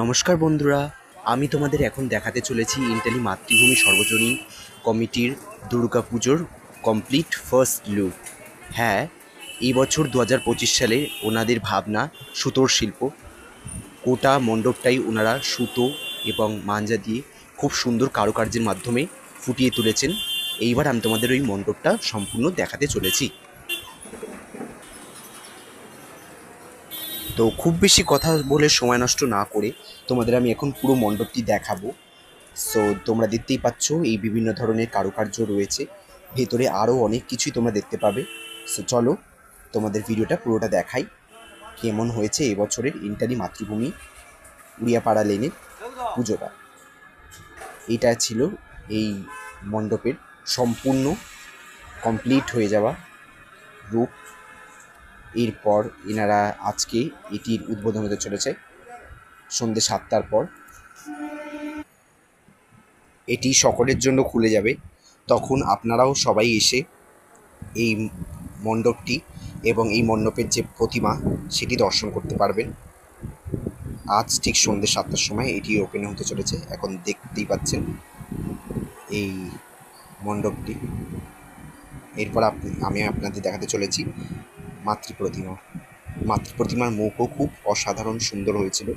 নমস্কার বন্ধুরা, আমি তোমাদের এখন দেখাতে চলেছি ইন্টালি মাতৃভূমি সর্বজনীন কমিটির দুর্গাপুজোর কমপ্লিট ফার্স্ট লুক। হ্যাঁ, এই বছর 2025 সালে ওনাদের ভাবনা সুতোর শিল্প। গোটা মণ্ডপটাই ওনারা সুতো এবং মাঞ্জা দিয়ে খুব সুন্দর কারুকার্যের মাধ্যমে ফুটিয়ে তুলেছেন। এইবার আমি তোমাদের ওই মণ্ডপটা সম্পূর্ণ দেখাতে চলেছি। তো খুব বেশি কথা বলে সময় নষ্ট না করে তোমাদের আমি এখন পুরো মণ্ডপটি দেখাবো। সো তোমরা দেখতেই পাচ্ছ এই বিভিন্ন ধরনের কারুকার্য রয়েছে, ভেতরে আরও অনেক কিছুই তোমরা দেখতে পাবে। সো চলো তোমাদের ভিডিওটা পুরোটা দেখাই কেমন হয়েছে এবছরের ইন্টালি মাতৃভূমি উড়িয়াপাড়া লেনের পুজোটা। এটা ছিল এই মণ্ডপের সম্পূর্ণ কমপ্লিট হয়ে যাওয়া রূপ। এরপর এনারা আজকে এটির উদ্বোধন হতে চলেছে সন্ধ্যে 7টার পর। এটি সকলের জন্য খুলে যাবে, তখন আপনারাও সবাই এসে এই মণ্ডপটি এবং এই মণ্ডপের যে প্রতিমা সেটি দর্শন করতে পারবেন। আজ ঠিক সন্ধ্যে 7টার সময় এটি ওপেন হতে চলেছে। এখন দেখতেই পাচ্ছেন এই মণ্ডপটি। এরপর আমি আপনাদের দেখাতে চলেছি মাতৃপ্রতিমা। মাতৃপ্রতিমার মুখও খুব অসাধারণ সুন্দর হয়েছিল।